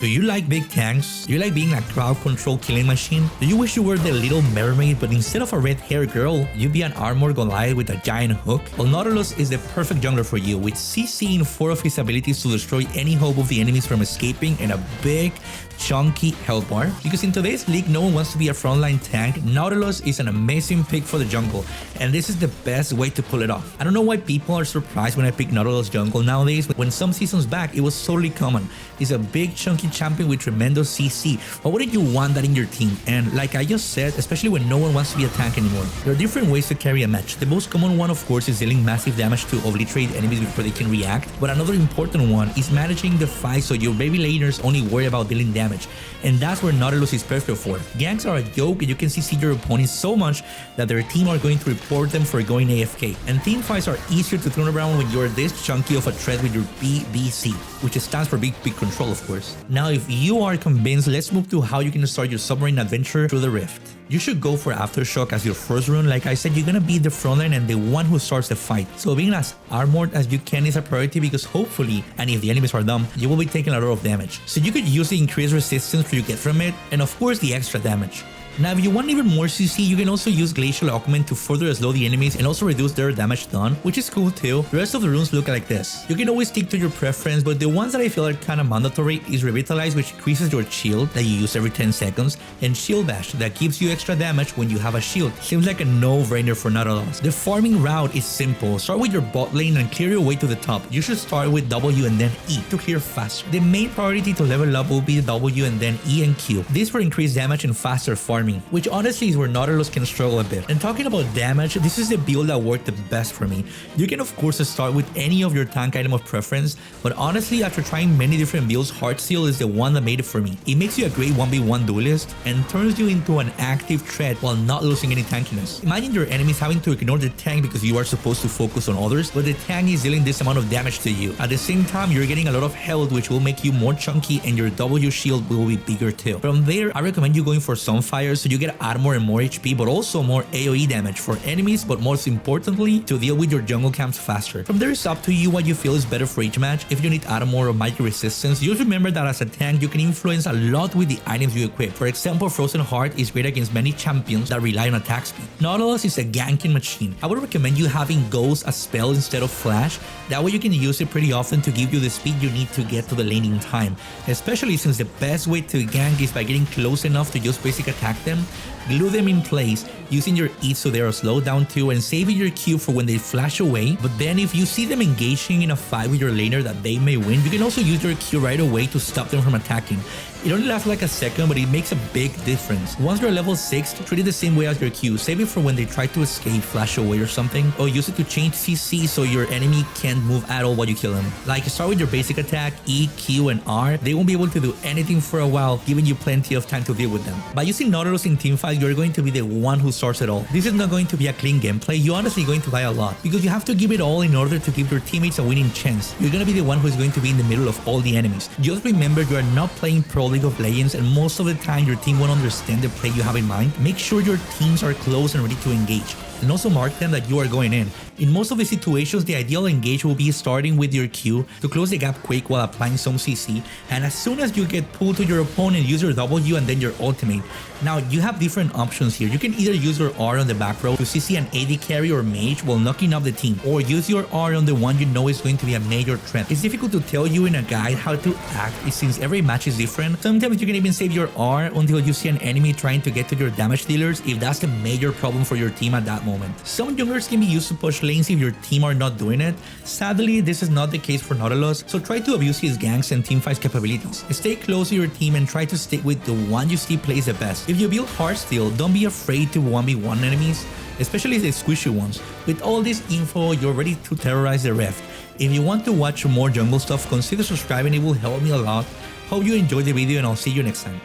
Do you like big tanks? Do you like being a crowd control killing machine? Do you wish you were the little mermaid, but instead of a red-haired girl, you'd be an armored goliath with a giant hook? Well, Nautilus is the perfect jungler for you, with CC in 4 of his abilities to destroy any hope of the enemies from escaping and a big, chunky health bar. Because in today's league, no one wants to be a frontline tank. Nautilus is an amazing pick for the jungle, and this is the best way to pull it off. I don't know why people are surprised when I pick Nautilus jungle nowadays, but when some seasons back, it was totally common. He's a big, chunky champion with tremendous CC. Why wouldn't you want that in your team? And like I just said, especially when no one wants to be a tank anymore, there are different ways to carry a match. The most common one, of course, is dealing massive damage to obliterate enemies before they can react. But another important one is managing the fight so your baby laners only worry about dealing damage. And that's where Nautilus is perfect for. Ganks are a joke, and you can CC your opponents so much that their team are going to report them for going AFK. And team fights are easier to turn around when you're this chunky of a threat with your BBC, which stands for big control, of course. Now, if you are convinced, let's move to how you can start your submarine adventure through the rift. You should go for Aftershock as your first rune. Like I said, you're gonna be the frontline and the one who starts the fight. So being as armored as you can is a priority, because hopefully, and if the enemies are dumb, you will be taking a lot of damage. So you could use the increased resistance you get from it, and of course the extra damage. Now, if you want even more CC, you can also use Glacial Augment to further slow the enemies and also reduce their damage done, which is cool too. The rest of the runes look like this. You can always stick to your preference, but the ones that I feel are kinda mandatory is Revitalize, which increases your shield that you use every 10 seconds, and Shield Bash that gives you extra damage when you have a shield. Seems like a no-brainer for Nautilus. The farming route is simple. Start with your bot lane and clear your way to the top. You should start with W and then E to clear faster. The main priority to level up will be W and then E and Q. This for increased damage and faster farming, which honestly is where Nautilus can struggle a bit. And talking about damage, this is the build that worked the best for me. You can of course start with any of your tank item of preference, but honestly after trying many different builds, Heartsteel is the one that made it for me. It makes you a great 1v1 duelist and turns you into an active threat while not losing any tankiness. Imagine your enemies having to ignore the tank because you are supposed to focus on others, but the tank is dealing this amount of damage to you. At the same time, you're getting a lot of health, which will make you more chunky, and your W shield will be bigger too. From there, I recommend you going for Sunfire so you get armor and more HP, but also more AoE damage for enemies, but most importantly, to deal with your jungle camps faster. From there, it's up to you what you feel is better for each match. If you need armor or magic resistance, just remember that as a tank, you can influence a lot with the items you equip. For example, Frozen Heart is great against many champions that rely on attack speed. Nautilus is a ganking machine. I would recommend you having Ghost as spell instead of Flash. That way you can use it pretty often to give you the speed you need to get to the laning time, especially since the best way to gank is by getting close enough to just basic attack them, glue them in place, using your E so they are slowed down too, and saving your Q for when they flash away. But then if you see them engaging in a fight with your laner that they may win, you can also use your Q right away to stop them from attacking. It only lasts like a second, but it makes a big difference. Once you're level 6, treat it the same way as your Q. Save it for when they try to escape, flash away or something, or use it to change CC so your enemy can't move at all while you kill them. Like, start with your basic attack, E, Q, and R. They won't be able to do anything for a while, giving you plenty of time to deal with them. By using Nautilus in teamfight, you're going to be the one who starts it all. This is not going to be a clean gameplay. You're honestly going to die a lot, because you have to give it all in order to give your teammates a winning chance. You're going to be the one who is going to be in the middle of all the enemies. Just remember, you are not playing Pro League of Legends, and most of the time your team won't understand the play you have in mind. Make sure your teams are close and ready to engage, and also mark them that you are going in. In most of the situations, the ideal engage will be starting with your Q to close the gap quick while applying some CC, and as soon as you get pulled to your opponent, use your W and then your ultimate. Now, you have different options here. You can either use your R on the back row to CC an AD carry or mage while knocking up the team, or use your R on the one you know is going to be a major threat. It's difficult to tell you in a guide how to act since every match is different. Sometimes you can even save your R until you see an enemy trying to get to your damage dealers if that's the major problem for your team at that moment. Some junglers can be used to push lanes if your team are not doing it. Sadly, this is not the case for Nautilus, so try to abuse his ganks and teamfight capabilities. Stay close to your team and try to stick with the one you see plays the best. If you build Heartsteel, don't be afraid to 1v1 enemies, especially the squishy ones. With all this info, you're ready to terrorize the rift. If you want to watch more jungle stuff, consider subscribing, it will help me a lot. Hope you enjoyed the video, and I'll see you next time.